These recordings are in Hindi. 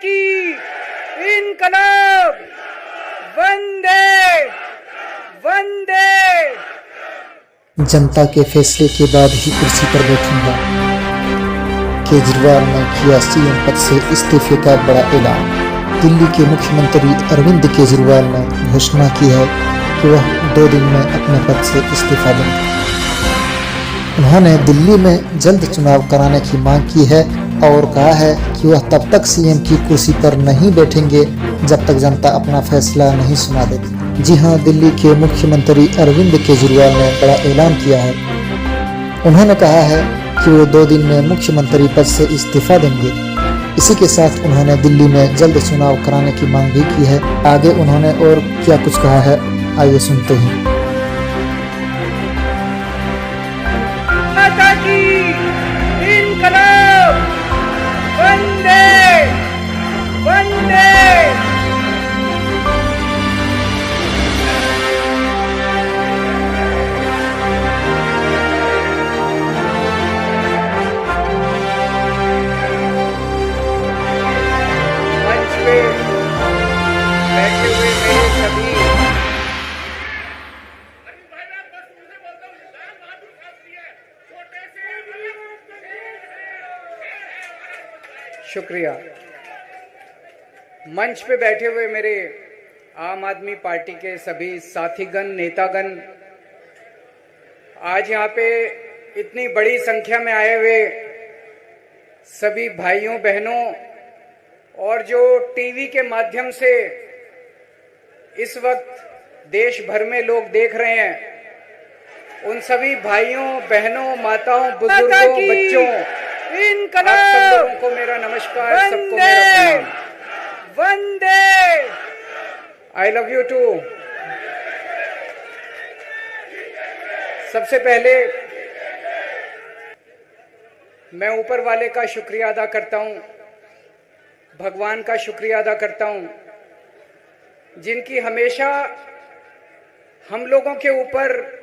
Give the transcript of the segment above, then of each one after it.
की इनकलाब, वंदे वंदे। जनता के फैसले के बाद ही कुर्सी पर बैठूंगा। केजरीवाल ने किया सीएम पद से इस्तीफे का बड़ा ऐलान। दिल्ली के मुख्यमंत्री अरविंद केजरीवाल ने घोषणा की है कि वह 2 दिन में अपने पद से इस्तीफा देंगे। उन्होंने दिल्ली में जल्द चुनाव कराने की मांग की है और कहा है कि वह तब तक सीएम की कुर्सी पर नहीं बैठेंगे जब तक जनता अपना फैसला नहीं सुना देती। जी हां, दिल्ली के मुख्यमंत्री अरविंद केजरीवाल ने बड़ा ऐलान किया है। उन्होंने कहा है कि वो 2 दिन में मुख्यमंत्री पद से इस्तीफा देंगे। इसी के साथ उन्होंने दिल्ली में जल्द चुनाव कराने की मांग भी की है। आगे उन्होंने और क्या कुछ कहा है, आइए सुनते हैं। माता की इनकलाब, वंदे वंदे। मंच पे बैठे हुए मेरे सभी शुक्रिया। मंच पे बैठे हुए मेरे आम आदमी पार्टी के सभी साथीगण, नेतागण, आज यहाँ पे इतनी बड़ी संख्या में आए हुए सभी भाइयों बहनों और जो टीवी के माध्यम से इस वक्त देश भर में लोग देख रहे हैं, उन सभी भाइयों बहनों, माताओं, बुजुर्गों, बच्चों, आप सब लोगों को मेरा नमस्कार, सबको मेरा प्रणाम। वंदे, आई लव यू टू। सबसे पहले मैं ऊपर वाले का शुक्रिया अदा करता हूं, भगवान का शुक्रिया अदा करता हूं, जिनकी हमेशा हम लोगों के ऊपर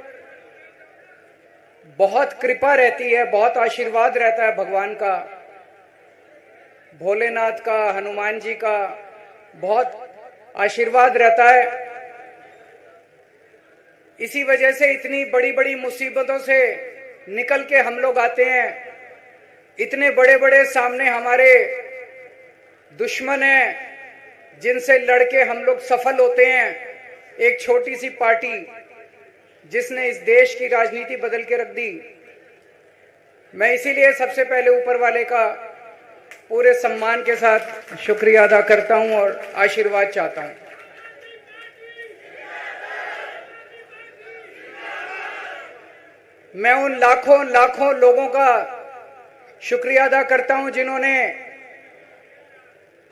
बहुत कृपा रहती है, बहुत आशीर्वाद रहता है भगवान का, भोलेनाथ का, हनुमान जी का बहुत आशीर्वाद रहता है। इसी वजह से इतनी बड़ी बड़ी मुसीबतों से निकल के हम लोग आते हैं। इतने बड़े बड़े सामने हमारे दुश्मन हैं जिनसे लड़के हम लोग सफल होते हैं। एक छोटी सी पार्टी जिसने इस देश की राजनीति बदल के रख दी। मैं इसीलिए सबसे पहले ऊपर वाले का पूरे सम्मान के साथ शुक्रिया अदा करता हूं और आशीर्वाद चाहता हूं। मैं उन लाखों लाखों लोगों का शुक्रिया अदा करता हूं जिन्होंने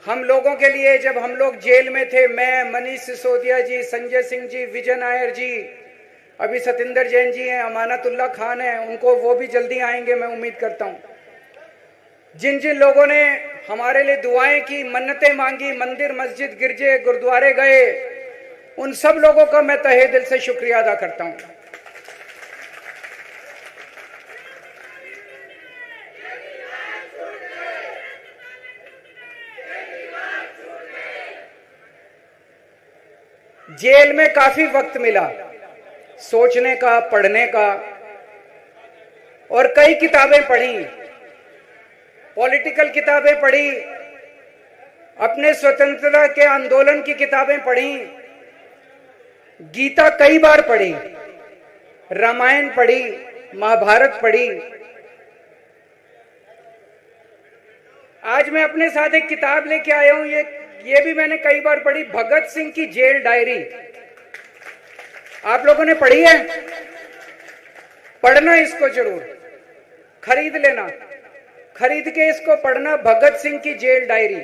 हम लोगों के लिए, जब हम लोग जेल में थे, मैं, मनीष सिसोदिया जी, संजय सिंह जी, विजय नायर जी, अभी सतिंदर जैन जी हैं, अमानतुल्लाह खान हैं, उनको वो भी जल्दी आएंगे मैं उम्मीद करता हूं। जिन जिन लोगों ने हमारे लिए दुआएं की, मन्नतें मांगी, मंदिर मस्जिद गिरजे गुरुद्वारे गए, उन सब लोगों का मैं तहे दिल से शुक्रिया अदा करता हूं। जेल में काफी वक्त मिला सोचने का, पढ़ने का, और कई किताबें पढ़ी, पॉलिटिकल किताबें पढ़ी, अपने स्वतंत्रता के आंदोलन की किताबें पढ़ी, गीता कई बार पढ़ी, रामायण पढ़ी, महाभारत पढ़ी। आज मैं अपने साथ एक किताब लेके आया हूं, ये भी मैंने कई बार पढ़ी, भगत सिंह की जेल डायरी। आप लोगों ने पढ़ी है? पढ़ना इसको जरूर, खरीद लेना, खरीद के इसको पढ़ना, भगत सिंह की जेल डायरी।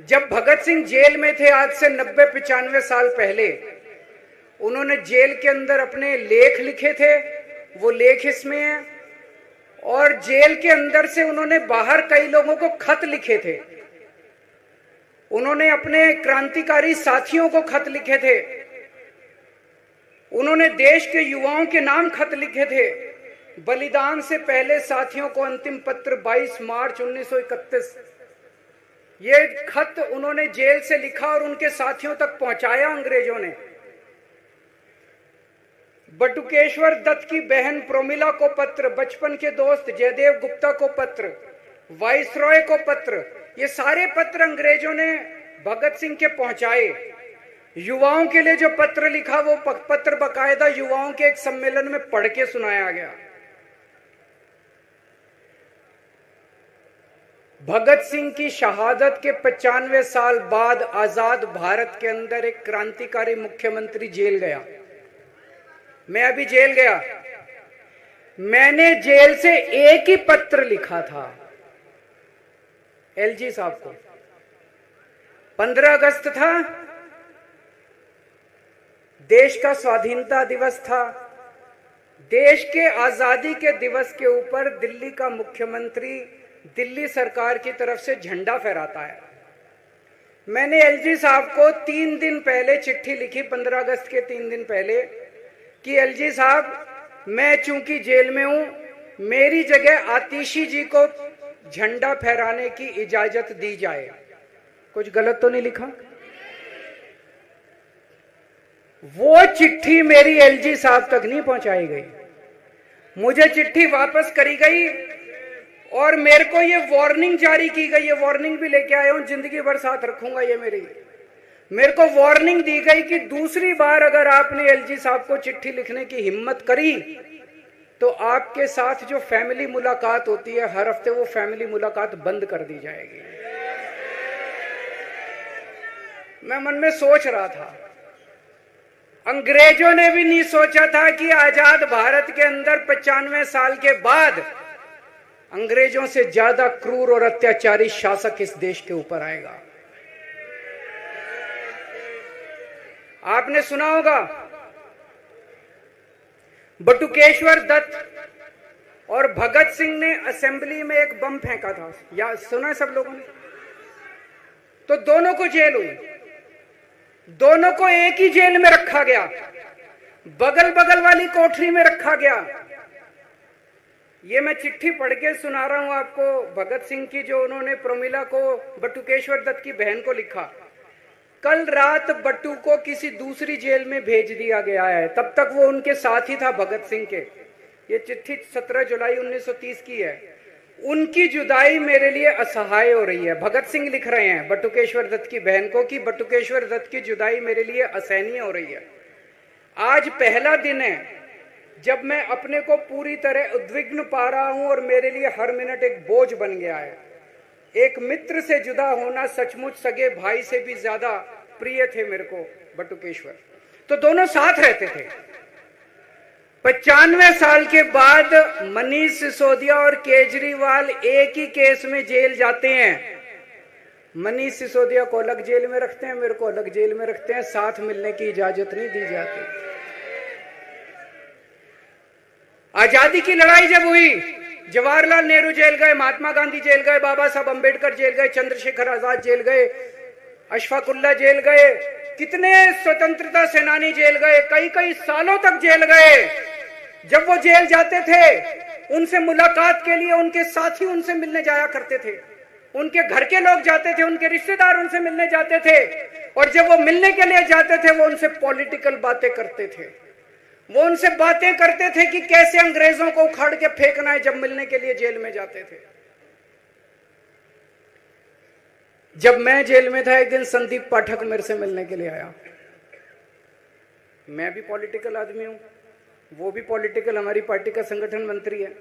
जब भगत सिंह जेल में थे आज से 90-95 साल पहले, उन्होंने जेल के अंदर अपने लेख लिखे थे, वो लेख इसमें है। और जेल के अंदर से उन्होंने बाहर कई लोगों को खत लिखे थे, उन्होंने अपने क्रांतिकारी साथियों को खत लिखे थे, उन्होंने देश के युवाओं के नाम खत लिखे थे, बलिदान से पहले साथियों को अंतिम पत्र 22 मार्च 1931। ये खत उन्होंने जेल से लिखा और उनके साथियों तक पहुंचाया अंग्रेजों ने। बटुकेश्वर दत्त की बहन प्रोमिला को पत्र, बचपन के दोस्त जयदेव गुप्ता को पत्र, वाइसरॉय को पत्र, ये सारे पत्र अंग्रेजों ने भगत सिंह के पहुंचाए। युवाओं के लिए जो पत्र लिखा वो पत्र बकायदा युवाओं के एक सम्मेलन में पढ़ के सुनाया गया। भगत सिंह की शहादत के 95 साल बाद आजाद भारत के अंदर एक क्रांतिकारी मुख्यमंत्री जेल गया। मैं अभी जेल गया, मैंने जेल से एक ही पत्र लिखा था एलजी साहब को। 15 अगस्त था, देश का स्वाधीनता दिवस था। देश के आजादी के दिवस के ऊपर दिल्ली का मुख्यमंत्री दिल्ली सरकार की तरफ से झंडा फहराता है। मैंने एलजी साहब को 3 दिन पहले चिट्ठी लिखी, 15 अगस्त के 3 दिन पहले, कि एलजी साहब, मैं चूंकि जेल में हूं, मेरी जगह आतिशी जी को झंडा फहराने की इजाजत दी जाए। कुछ गलत तो नहीं लिखा? वो चिट्ठी मेरी एलजी साहब तक नहीं पहुंचाई गई, मुझे चिट्ठी वापस करी गई और मेरे को ये वार्निंग जारी की गई। ये वार्निंग भी लेके आया हूं, जिंदगी भर साथ रखूंगा ये मेरे को वार्निंग दी गई कि दूसरी बार अगर आपने एलजी साहब को चिट्ठी लिखने की हिम्मत करी तो आपके साथ जो फैमिली मुलाकात होती है हर हफ्ते, वो फैमिली मुलाकात बंद कर दी जाएगी। मैं मन में सोच रहा था, अंग्रेजों ने भी नहीं सोचा था कि आजाद भारत के अंदर 95 साल के बाद अंग्रेजों से ज्यादा क्रूर और अत्याचारी शासक इस देश के ऊपर आएगा। आपने सुना होगा, बटुकेश्वर दत्त और भगत सिंह ने असेंबली में एक बम फेंका था, या सुना है सब लोगों ने? तो दोनों को जेल हुई, दोनों को एक ही जेल में रखा गया, बगल बगल वाली कोठरी में रखा गया। ये मैं चिट्ठी पढ़ के सुना रहा हूं आपको भगत सिंह की, जो उन्होंने प्रोमिला को, बटुकेश्वर दत्त की बहन को लिखा। कल रात बट्टू को किसी दूसरी जेल में भेज दिया गया है, तब तक वो उनके साथ ही था भगत सिंह के। ये चिट्ठी 17 जुलाई 1930 की है। उनकी जुदाई मेरे लिए असहाय हो रही है। भगत सिंह लिख रहे हैं बटुकेश्वर दत्त की बहन को कि बटुकेश्वर दत्त की जुदाई मेरे लिए असहनीय हो रही है। आज पहला दिन है जब मैं अपने को पूरी तरह उद्विग्न पा रहा हूं और मेरे लिए हर मिनट एक बोझ बन गया है। एक मित्र से जुदा होना सचमुच सगे भाई से भी ज्यादा प्रिय थे मेरे को बटुकेश्वर। तो दोनों साथ रहते थे। 95 साल के बाद मनीष सिसोदिया और केजरीवाल एक ही केस में जेल जाते हैं। मनीष सिसोदिया को अलग जेल में रखते हैं, मेरे को अलग जेल में रखते हैं, साथ मिलने की इजाजत नहीं दी जाती। आजादी की लड़ाई जब हुई, जवाहरलाल नेहरू जेल गए, महात्मा गांधी जेल गए, बाबा साहब अंबेडकर जेल गए, चंद्रशेखर आजाद जेल गए, अशफाकुल्ला जेल गए, कितने स्वतंत्रता सेनानी जेल गए, कई कई सालों तक जेल गए। जब वो जेल जाते थे, उनसे मुलाकात के लिए उनके साथी उनसे मिलने जाया करते थे, उनके घर के लोग जाते थे, उनके रिश्तेदार उनसे मिलने जाते थे, और जब वो मिलने के लिए जाते थे वो उनसे पॉलिटिकल बातें करते थे। वो उनसे बातें करते थे कि कैसे अंग्रेजों को उखाड़ के फेंकना है। जब मिलने के लिए जेल में जाते थे, जब मैं जेल में था एक दिन संदीप पाठक मेरे से मिलने के लिए आया। मैं भी पॉलिटिकल आदमी हूं, वो भी पॉलिटिकल, हमारी पार्टी का संगठन मंत्री है।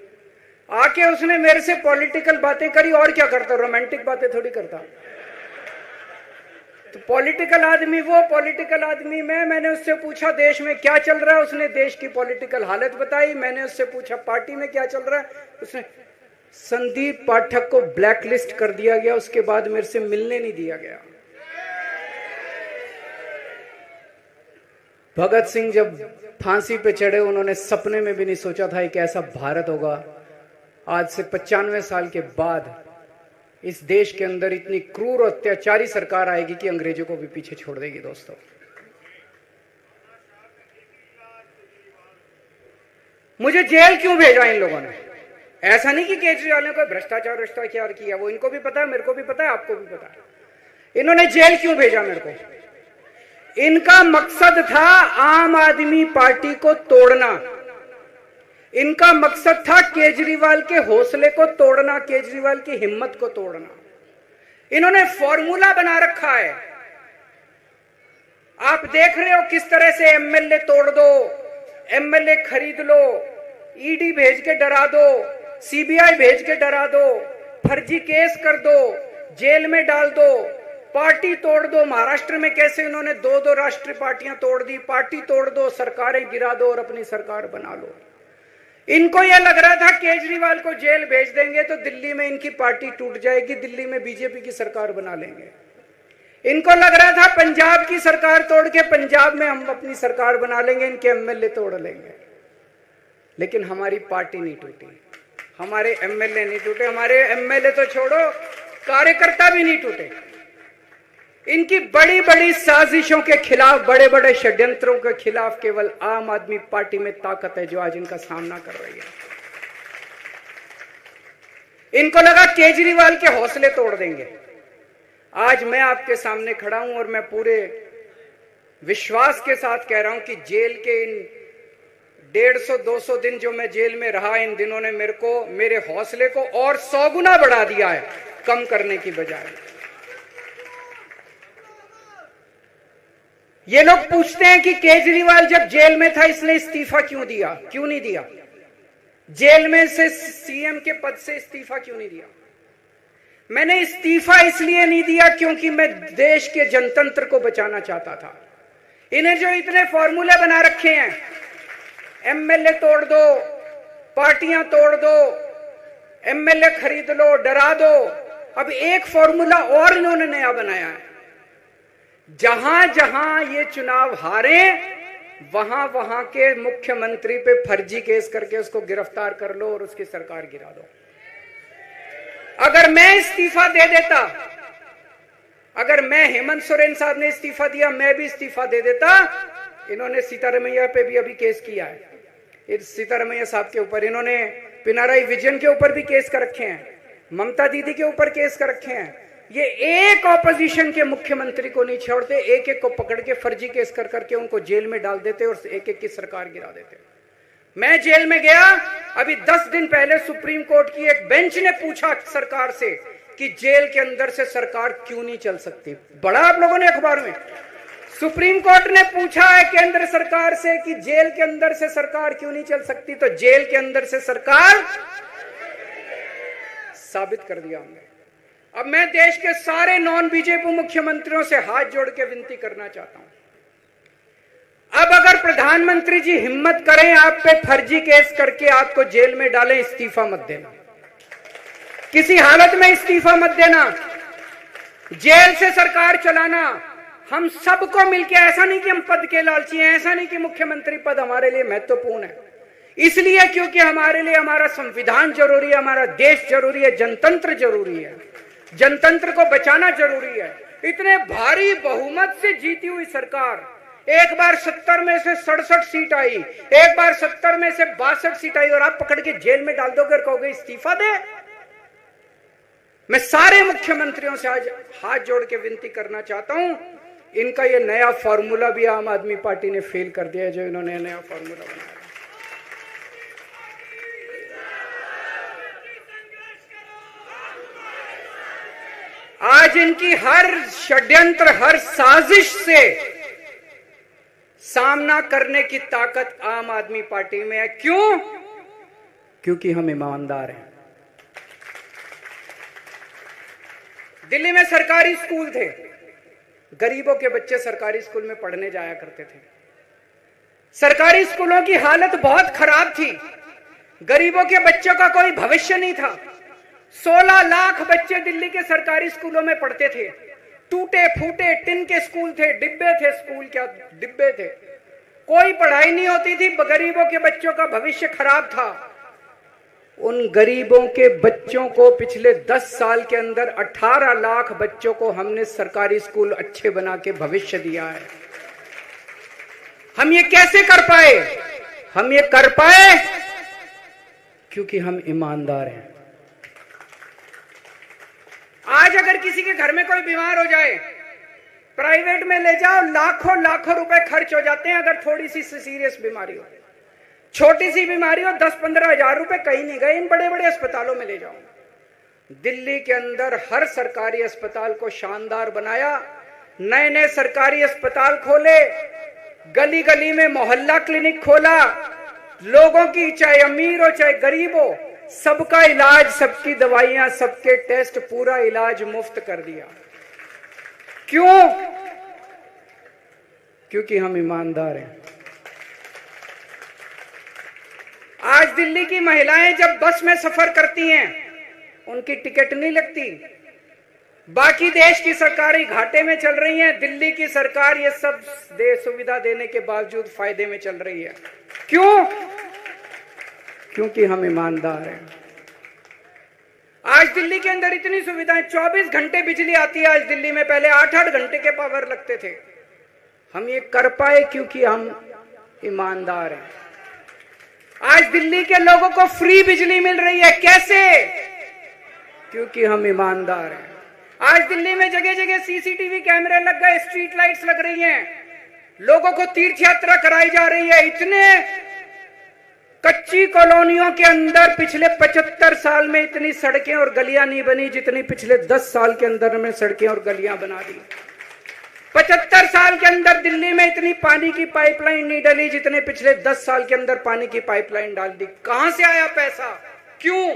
आके उसने मेरे से पॉलिटिकल बातें करी। और क्या करता, रोमांटिक बातें थोड़ी करता। तो पॉलिटिकल आदमी वो, पॉलिटिकल आदमी मैंने उससे पूछा देश में क्या चल रहा है, उसने देश की पॉलिटिकल हालत बताई। मैंने उससे पूछा पार्टी में क्या चल रहा है, उसने संदीप पाठक को ब्लैकलिस्ट कर दिया गया। उसके बाद मेरे से मिलने नहीं दिया गया। भगत सिंह जब फांसी पे चढ़े, उन्होंने सपने में भी नहीं सोचा था एक ऐसा भारत होगा। आज से 95 साल के बाद इस देश के अंदर इतनी क्रूर और अत्याचारी सरकार आएगी कि अंग्रेजों को भी पीछे छोड़ देगी। दोस्तों, मुझे जेल क्यों भेजा इन लोगों ने? ऐसा नहीं कि केजरीवाल ने कोई भ्रष्टाचार किया, वो इनको भी पता है, मेरे को भी पता है, आपको भी पता है। इन्होंने जेल क्यों भेजा मेरे को? इनका मकसद था आम आदमी पार्टी को तोड़ना। इनका मकसद था केजरीवाल के हौसले को तोड़ना, केजरीवाल की हिम्मत को तोड़ना। इन्होंने फॉर्मूला बना रखा है। आप देख रहे हो किस तरह से एमएलए तोड़ दो, एमएलए खरीद लो, ईडी भेज के डरा दो, सीबीआई भेज के डरा दो, फर्जी केस कर दो, जेल में डाल दो, पार्टी तोड़ दो। महाराष्ट्र में कैसे इन्होंने दो दो राष्ट्रीय पार्टियां तोड़ दी, पार्टी तोड़ दो, सरकारें गिरा दो और अपनी सरकार बना लो। इनको यह लग रहा था केजरीवाल को जेल भेज देंगे तो दिल्ली में इनकी पार्टी टूट जाएगी, दिल्ली में बीजेपी की सरकार बना लेंगे। इनको लग रहा था पंजाब की सरकार तोड़ के पंजाब में हम अपनी सरकार बना लेंगे, इनके एमएलए तोड़ लेंगे। लेकिन हमारी पार्टी नहीं टूटी, हमारे एमएलए नहीं टूटे, हमारे एमएलए तो छोड़ो, कार्यकर्ता भी नहीं टूटे। इनकी बड़ी बड़ी साजिशों के खिलाफ, बड़े बड़े षड्यंत्रों के खिलाफ केवल आम आदमी पार्टी में ताकत है जो आज इनका सामना कर रही है। इनको लगा केजरीवाल के हौसले तोड़ देंगे। आज मैं आपके सामने खड़ा हूं और मैं पूरे विश्वास के साथ कह रहा हूं कि जेल के इन 150-200 दिन जो मैं जेल में रहा, इन दिनों ने मेरे हौसले को और 100 गुना बढ़ा दिया है, कम करने की बजाय। ये लोग पूछते हैं कि केजरीवाल जब जेल में था इसने इस्तीफा क्यों दिया, क्यों नहीं दिया? जेल में से सीएम के पद से इस्तीफा क्यों नहीं दिया? मैंने इस्तीफा इसलिए नहीं दिया क्योंकि मैं देश के जनतंत्र को बचाना चाहता था। इन्हें जो इतने फॉर्मूले बना रखे हैं, एमएलए तोड़ दो, पार्टियां तोड़ दो, एमएलए खरीद लो, डरा दो, अब एक फॉर्मूला और इन्होंने नया बनाया है। जहां जहां ये चुनाव हारे वहां वहां के मुख्यमंत्री पे फर्जी केस करके उसको गिरफ्तार कर लो और उसकी सरकार गिरा दो। अगर मैं इस्तीफा दे देता, अगर मैं, हेमंत सोरेन साहब ने इस्तीफा दिया, मैं भी इस्तीफा दे देता, इन्होंने सीतारमैया पे भी अभी केस किया है, सीतारमैया साहब के ऊपर, इन्होंने पिनाराई विजयन के ऊपर भी केस कर रखे हैं, ममता दीदी के ऊपर केस कर रखे हैं। ये एक ऑपोजिशन के मुख्यमंत्री को नहीं छोड़ते, एक एक को पकड़ के फर्जी केस कर करके उनको जेल में डाल देते और एक एक की सरकार गिरा देते। मैं जेल में गया, अभी 10 दिन पहले सुप्रीम कोर्ट की एक बेंच ने पूछा सरकार से कि जेल के अंदर से सरकार क्यों नहीं चल सकती। बड़ा आप लोगों ने अखबार में, सुप्रीम कोर्ट ने पूछा है केंद्र सरकार से कि जेल के अंदर से सरकार क्यों नहीं चल सकती, तो जेल के अंदर से सरकार साबित कर दिया हमने। अब मैं देश के सारे नॉन बीजेपी मुख्यमंत्रियों से हाथ जोड़ के विनती करना चाहता हूं, अब अगर प्रधानमंत्री जी हिम्मत करें आप पे फर्जी केस करके आपको जेल में डालें, इस्तीफा मत देना, किसी हालत में इस्तीफा मत देना, जेल से सरकार चलाना हम सबको मिलकर। ऐसा नहीं कि हम पद के लालची हैं, ऐसा नहीं कि मुख्यमंत्री पद हमारे लिए महत्वपूर्ण है, इसलिए क्योंकि हमारे लिए हमारा संविधान जरूरी है, हमारा देश जरूरी है, जनतंत्र जरूरी है, जनतंत्र को बचाना जरूरी है। इतने भारी बहुमत से जीती हुई सरकार, एक बार 70 में से 67 सीट आई, एक बार 70 में से 62 सीट आई और आप पकड़ के जेल में डाल दोगे और कहोगे इस्तीफा दे। मैं सारे मुख्यमंत्रियों से आज हाथ जोड़ के विनती करना चाहता हूं, इनका ये नया फॉर्मूला भी आम आदमी पार्टी ने फेल कर दिया है, जो इन्होंने नया फॉर्मूला बनाया। आज इनकी हर षड्यंत्र, हर साजिश से सामना करने की ताकत आम आदमी पार्टी में है। क्यों? क्योंकि हम ईमानदार हैं। दिल्ली में सरकारी स्कूल थे, गरीबों के बच्चे सरकारी स्कूल में पढ़ने जाया करते थे। सरकारी स्कूलों की हालत बहुत खराब थी, गरीबों के बच्चों का कोई भविष्य नहीं था। 16 लाख बच्चे दिल्ली के सरकारी स्कूलों में पढ़ते थे। टूटे फूटे टिन के स्कूल थे, डिब्बे थे, स्कूल क्या डिब्बे थे, कोई पढ़ाई नहीं होती थी, गरीबों के बच्चों का भविष्य खराब था। उन गरीबों के बच्चों को पिछले 10 साल के अंदर 18 लाख बच्चों को हमने सरकारी स्कूल अच्छे बना के भविष्य दिया है। हम ये कैसे कर पाए? हम ये कर पाए क्योंकि हम ईमानदार हैं। आज अगर किसी के घर में कोई बीमार हो जाए, प्राइवेट में ले जाओ, लाखों लाखों रुपए खर्च हो जाते हैं। अगर थोड़ी सी सीरियस बीमारी हो, छोटी सी बीमारी हो, 10-15 हजार रुपए कहीं नहीं गए। इन बड़े बड़े अस्पतालों में ले जाओ। दिल्ली के अंदर हर सरकारी अस्पताल को शानदार बनाया, नए नए सरकारी अस्पताल खोले, गली गली में मोहल्ला क्लिनिक खोला। लोगों की, चाहे अमीर हो चाहे गरीब हो, सबका इलाज, सबकी दवाइयां, सबके टेस्ट, पूरा इलाज मुफ्त कर दिया। क्यों? क्योंकि हम ईमानदार हैं। आज दिल्ली की महिलाएं जब बस में सफर करती हैं, उनकी टिकट नहीं लगती। बाकी देश की सरकारें घाटे में चल रही हैं, दिल्ली की सरकार ये सब सुविधा देने के बावजूद फायदे में चल रही है। क्यों? क्योंकि हम ईमानदार हैं। आज दिल्ली के अंदर इतनी सुविधाएं, 24 घंटे बिजली आती है आज दिल्ली में, पहले 8-8 घंटे के पावर लगते थे। हम ये कर पाए क्योंकि हम ईमानदार हैं। आज दिल्ली के लोगों को फ्री बिजली मिल रही है। कैसे? क्योंकि हम ईमानदार हैं। आज दिल्ली में जगह जगह सीसीटीवी कैमरे लग गए, स्ट्रीट लाइट्स लग रही हैं, लोगों को तीर्थ यात्रा कराई जा रही है। इतने कच्ची कॉलोनियों के अंदर पिछले 75 साल में इतनी सड़कें और गलियां नहीं बनी जितनी पिछले 10 साल के अंदर में सड़कें और गलियां बना दी। 75 साल के अंदर दिल्ली में इतनी पानी की पाइपलाइन नहीं डली जितने पिछले 10 साल के अंदर पानी की पाइपलाइन डाल दी। कहां से आया पैसा? क्यों?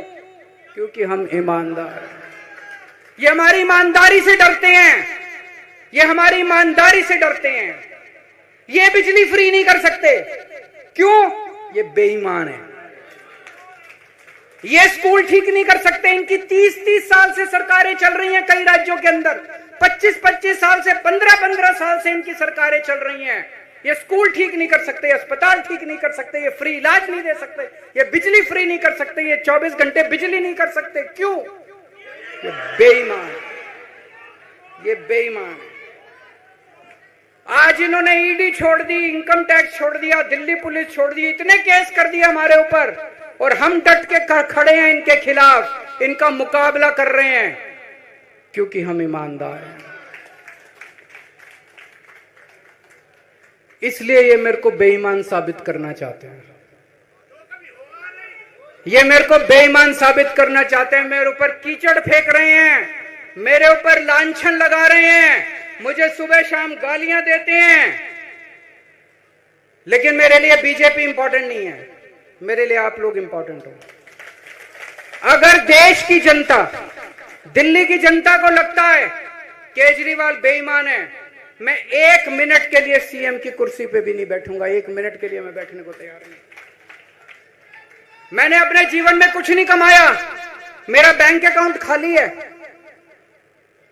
क्योंकि हम ईमानदार हैं। ये हमारी ईमानदारी से डरते हैं, ये हमारी ईमानदारी से डरते हैं। ये बिजली फ्री नहीं कर सकते। क्यों? ये बेईमान है। ये स्कूल ठीक नहीं कर सकते। इनकी 30-30 साल से सरकारें चल रही हैं कई राज्यों के अंदर, 25-25 साल से, 15-15 साल से इनकी सरकारें चल रही हैं। ये स्कूल ठीक नहीं कर सकते, अस्पताल ठीक नहीं कर सकते, ये फ्री इलाज नहीं दे सकते, ये बिजली फ्री नहीं कर सकते, ये 24 घंटे बिजली नहीं कर सकते। क्यों? ये बेईमान, ये बेईमान। आज इन्होंने ईडी छोड़ दी, इनकम टैक्स छोड़ दिया, दिल्ली पुलिस छोड़ दी, इतने केस कर दिए हमारे ऊपर, और हम डट के खड़े हैं इनके खिलाफ, इनका मुकाबला कर रहे हैं क्योंकि हम ईमानदार हैं। इसलिए ये मेरे को बेईमान साबित करना चाहते हैं। ये मेरे को बेईमान साबित करना चाहते हैं। मेरे ऊपर कीचड़ फेंक रहे हैं, मेरे ऊपर लांछन लगा रहे हैं, मुझे सुबह शाम गालियां देते हैं। लेकिन मेरे लिए बीजेपी इंपॉर्टेंट नहीं है, मेरे लिए आप लोग इंपॉर्टेंट हो। अगर देश की जनता, दिल्ली की जनता को लगता है केजरीवाल बेईमान है, मैं 1 मिनट के लिए सीएम की कुर्सी पे भी नहीं बैठूंगा। 1 मिनट के लिए मैं बैठने को तैयार नहीं। मैंने अपने जीवन में कुछ नहीं कमाया, मेरा बैंक अकाउंट खाली है,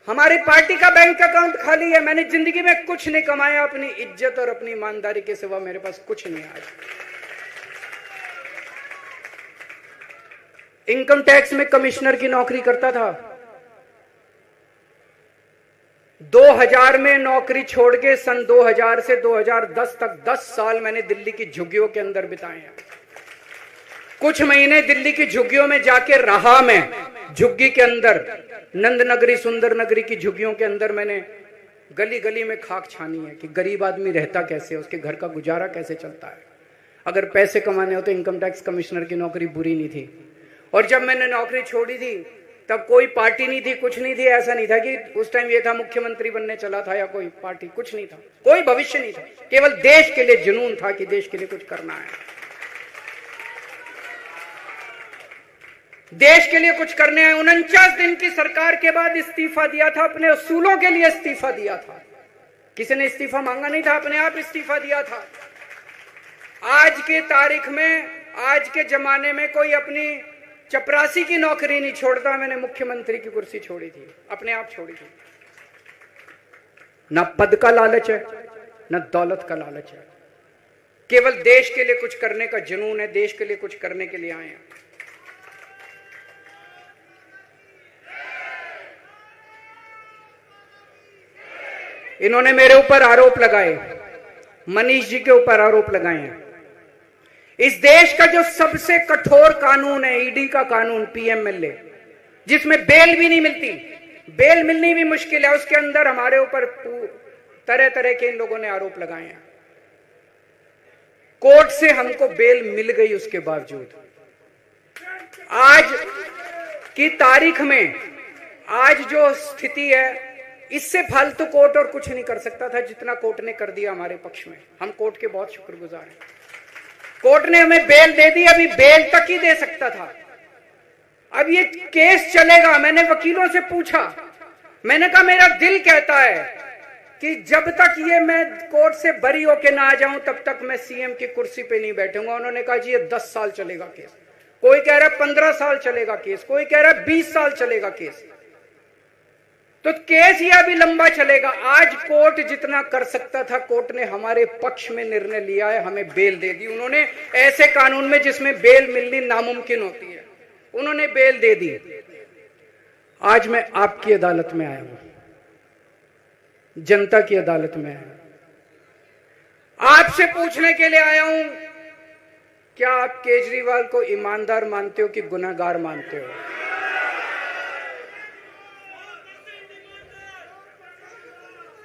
हमारी पार्टी का बैंक अकाउंट खाली है। मैंने जिंदगी में कुछ नहीं कमाया, अपनी इज्जत और अपनी ईमानदारी के सिवा मेरे पास कुछ नहीं है। इनकम टैक्स में कमिश्नर की नौकरी करता था, 2000 में नौकरी छोड़ के सन 2000 से 2010 तक 10 साल मैंने दिल्ली की झुग्गियों के अंदर बिताए हैं। कुछ महीने दिल्ली की झुग्गियों में जाके रहा मैं, झुग्गी के अंदर, नंद नगरी, सुंदर नगरी की झुग्गियों के अंदर मैंने गली गली में खाक छानी है कि गरीब आदमी रहता कैसे, उसके घर का गुजारा कैसे चलता है। अगर पैसे कमाने हो तो इनकम टैक्स कमिश्नर की नौकरी बुरी नहीं थी। और जब मैंने नौकरी छोड़ी थी तब कोई पार्टी नहीं थी, कुछ नहीं थी। ऐसा नहीं था कि उस टाइम ये था मुख्यमंत्री बनने चला था या कोई पार्टी, कुछ नहीं था, कोई भविष्य नहीं था। केवल देश के लिए जुनून था कि देश के लिए कुछ करना है, देश के लिए कुछ करने हैं। 49 दिन की सरकार के बाद इस्तीफा दिया था, अपने उसूलों के लिए इस्तीफा दिया था। किसी ने इस्तीफा मांगा नहीं था, अपने आप इस्तीफा दिया था। आज के तारीख में, आज के जमाने में कोई अपनी चपरासी की नौकरी नहीं छोड़ता। मैंने मुख्यमंत्री की कुर्सी छोड़ी थी, अपने आप छोड़ी थी। ना पद का लालच है, ना दौलत का लालच है, केवल देश के लिए कुछ करने का जुनून है, देश के लिए कुछ करने के लिए आए हैं। इन्होंने मेरे ऊपर आरोप लगाए, मनीष जी के ऊपर आरोप लगाए हैं। इस देश का जो सबसे कठोर कानून है ईडी का कानून, पीएमएलए, जिसमें बेल भी नहीं मिलती, बेल मिलनी भी मुश्किल है, उसके अंदर हमारे ऊपर तरह तरह के इन लोगों ने आरोप लगाए हैं। कोर्ट से हमको बेल मिल गई, उसके बावजूद आज की तारीख में आज जो स्थिति है, इससे फालतू कोर्ट और कुछ नहीं कर सकता था जितना कोर्ट ने कर दिया हमारे पक्ष में। हम कोर्ट के बहुत शुक्रगुजार हैं। कोर्ट ने हमें बेल दे दी, अभी बेल तक ही दे सकता था। अब ये केस चलेगा। मैंने वकीलों से पूछा, मैंने कहा मेरा दिल कहता है कि जब तक ये मैं कोर्ट से बरी होके ना आ जाऊं तब तक मैं सीएम की कुर्सी पे नहीं बैठूंगा। उन्होंने कहा जी ये 10 साल चलेगा केस, कोई कह रहा है 15 साल चलेगा केस, कोई कह रहा है 20 साल चलेगा केस। तो केस ये अभी लंबा चलेगा। आज कोर्ट जितना कर सकता था, कोर्ट ने हमारे पक्ष में निर्णय लिया है, हमें बेल दे दी। उन्होंने ऐसे कानून में जिसमें बेल मिलनी नामुमकिन होती है, उन्होंने बेल दे दी। आज मैं आपकी अदालत में आया हूं, जनता की अदालत में आया हूं, आपसे पूछने के लिए आया हूं, क्या आप केजरीवाल को ईमानदार मानते हो कि गुनहगार मानते हो?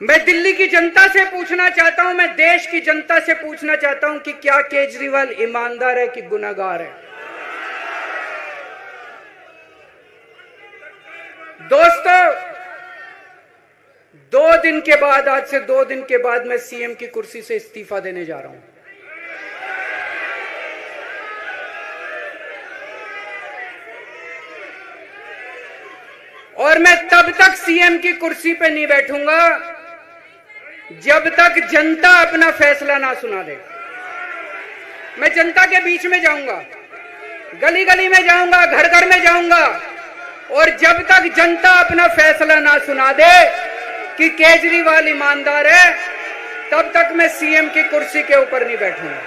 मैं दिल्ली की जनता से पूछना चाहता हूं, मैं देश की जनता से पूछना चाहता हूं कि क्या केजरीवाल ईमानदार है कि गुनहगार है? दोस्तों, 2 दिन के बाद, आज से 2 दिन के बाद मैं सीएम की कुर्सी से इस्तीफा देने जा रहा हूं। और मैं तब तक सीएम की कुर्सी पे नहीं बैठूंगा जब तक जनता अपना फैसला ना सुना दे। मैं जनता के बीच में जाऊंगा, गली गली में जाऊंगा, घर घर में जाऊंगा, और जब तक जनता अपना फैसला ना सुना दे कि केजरीवाल ईमानदार है, तब तक मैं सीएम की कुर्सी के ऊपर नहीं बैठूंगा।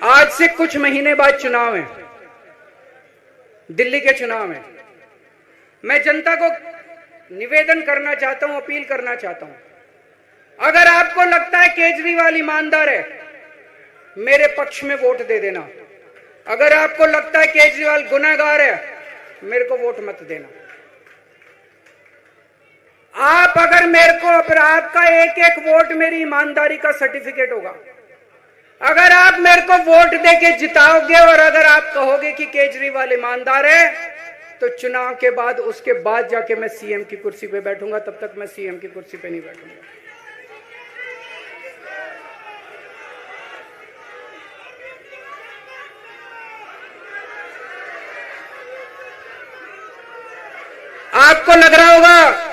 आज से कुछ महीने बाद चुनाव है, दिल्ली के चुनाव है। मैं जनता को निवेदन करना चाहता हूं, अपील करना चाहता हूं, अगर आपको लगता है केजरीवाल ईमानदार है, मेरे पक्ष में वोट दे देना। अगर आपको लगता है केजरीवाल गुनहगार है, मेरे को वोट मत देना। आप अगर मेरे को, आपका एक एक वोट मेरी ईमानदारी का सर्टिफिकेट होगा। अगर आप मेरे को वोट देके जिताओगे और अगर आप कहोगे कि केजरीवाल ईमानदार है, तो चुनाव के बाद, उसके बाद जाके मैं सीएम की कुर्सी पे बैठूंगा। तब तक मैं सीएम की कुर्सी पे नहीं बैठूंगा। आपको लग रहा होगा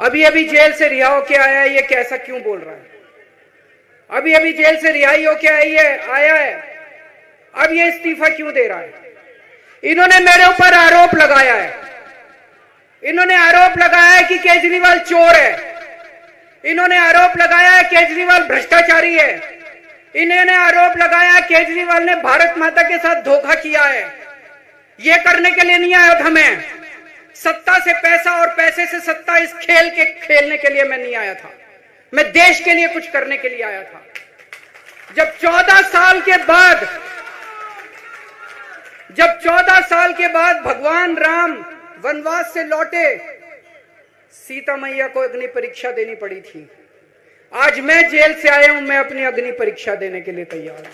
अभी अभी जेल से रिहा होके आया है, ये कैसा क्यों बोल रहा है? अभी अभी जेल से रिहाई होके आया है, अब ये इस्तीफा क्यों दे रहा है? इन्होंने मेरे ऊपर आरोप लगाया है, इन्होंने आरोप लगाया है कि केजरीवाल चोर है, इन्होंने आरोप लगाया है केजरीवाल भ्रष्टाचारी है, इन्होंने आरोप लगाया है केजरीवाल ने भारत माता के साथ धोखा किया है। ये करने के लिए नहीं आया था मैं, सत्ता से पैसा और पैसे से सत्ता, इस खेल के खेलने के लिए मैं नहीं आया था। मैं देश के लिए कुछ करने के लिए आया था। जब 14 साल के बाद भगवान राम वनवास से लौटे, सीता मैया को अग्नि परीक्षा देनी पड़ी थी। आज मैं जेल से आया हूं, मैं अपनी अग्नि परीक्षा देने के लिए तैयार हूं।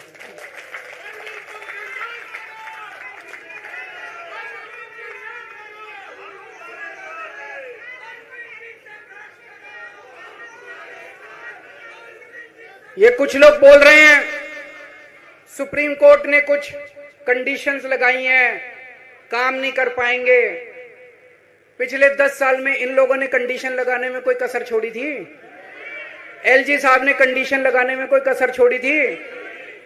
ये कुछ लोग बोल रहे हैं सुप्रीम कोर्ट ने कुछ कंडीशंस लगाई हैं, काम नहीं कर पाएंगे। पिछले 10 साल में इन लोगों ने कंडीशन लगाने में कोई कसर छोड़ी थी? एलजी साहब ने कंडीशन लगाने में कोई कसर छोड़ी थी?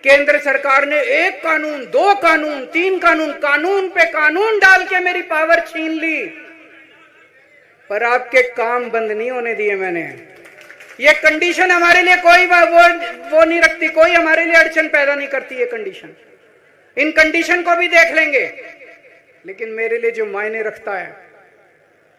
केंद्र सरकार ने 1 कानून, 2 कानून, 3 कानून, कानून पे कानून डाल के मेरी पावर छीन ली, पर आपके काम बंद नहीं होने दिए मैंने। ये कंडीशन हमारे लिए कोई वो नहीं रखती, कोई हमारे लिए अड़चन पैदा नहीं करती ये कंडीशन। इन कंडीशन को भी देख लेंगे, लेकिन मेरे लिए जो मायने रखता है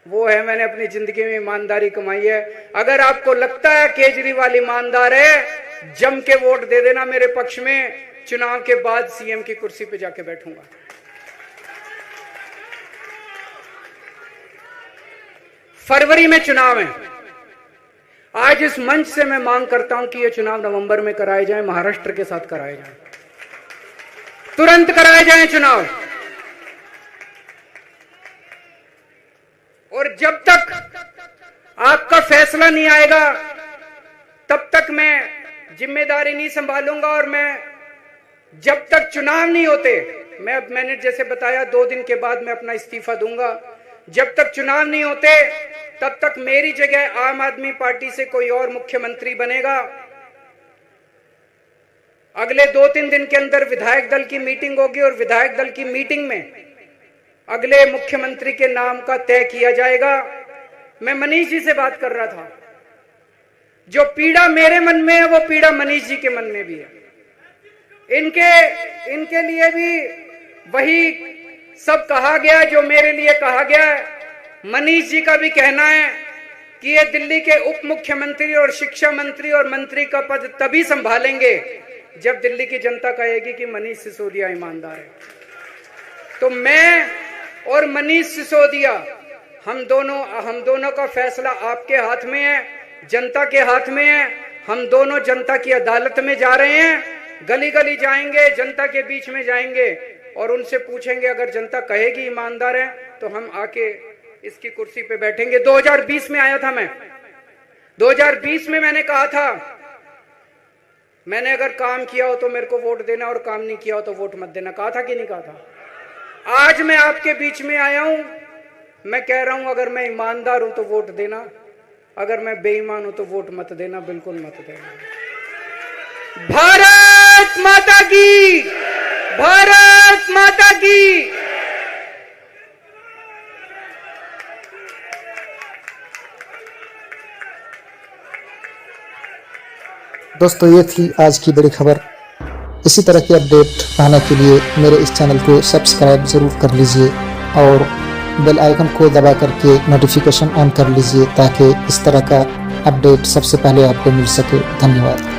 वो है मैंने अपनी जिंदगी में ईमानदारी कमाई है। अगर आपको लगता है केजरीवाल ईमानदार है, जम के वोट दे देना मेरे पक्ष में। चुनाव के बाद सीएम की कुर्सी पे जाके बैठूंगा। फरवरी में चुनाव है। आज इस मंच से मैं मांग करता हूं कि ये चुनाव नवंबर में कराए जाएं, महाराष्ट्र के साथ कराए जाएं, तुरंत कराए जाएं चुनाव। और जब तक आपका फैसला नहीं आएगा तब तक मैं जिम्मेदारी नहीं संभालूंगा। और मैं जब तक चुनाव नहीं होते, मैंने जैसे बताया 2 दिन के बाद मैं अपना इस्तीफा दूंगा। जब तक चुनाव नहीं होते तब तक मेरी जगह आम आदमी पार्टी से कोई और मुख्यमंत्री बनेगा। अगले 2-3 दिन के अंदर विधायक दल की मीटिंग होगी और विधायक दल की मीटिंग में अगले मुख्यमंत्री के नाम का तय किया जाएगा। मैं मनीष जी से बात कर रहा था। जो पीड़ा मेरे मन में है वो पीड़ा मनीष जी के मन में भी है। इनके लिए भी वही सब कहा गया जो मेरे लिए कहा गया है। मनीष जी का भी कहना है कि ये दिल्ली के उप मुख्यमंत्री और शिक्षा मंत्री और मंत्री का पद तभी संभालेंगे जब दिल्ली की जनता कहेगी कि मनीष सिसोदिया ईमानदार है। तो मैं और मनीष सिसोदिया हम दोनों का फैसला आपके हाथ में है, जनता के हाथ में है। हम दोनों जनता की अदालत में जा रहे हैं, गली गली जाएंगे, जनता के बीच में जाएंगे और उनसे पूछेंगे। अगर जनता कहेगी ईमानदार है तो हम आके इसकी कुर्सी पे बैठेंगे। 2020 में आया था मैं। 2020 में मैंने कहा था, मैंने अगर काम किया हो तो मेरे को वोट देना और काम नहीं किया हो तो वोट मत देना। कहा था कि नहीं कहा था? आज मैं आपके बीच में आया हूं, मैं कह रहा हूं अगर मैं ईमानदार हूं तो वोट देना, अगर मैं बेईमान हूं तो वोट मत देना, बिल्कुल मत देना। भारत माता की, भारत माता की। दोस्तों, ये थी आज की बड़ी खबर। इसी तरह की अपडेट पाने के लिए मेरे इस चैनल को सब्सक्राइब ज़रूर कर लीजिए और बेल आइकन को दबा करके नोटिफिकेशन ऑन कर लीजिए ताकि इस तरह का अपडेट सबसे पहले आपको मिल सके। धन्यवाद।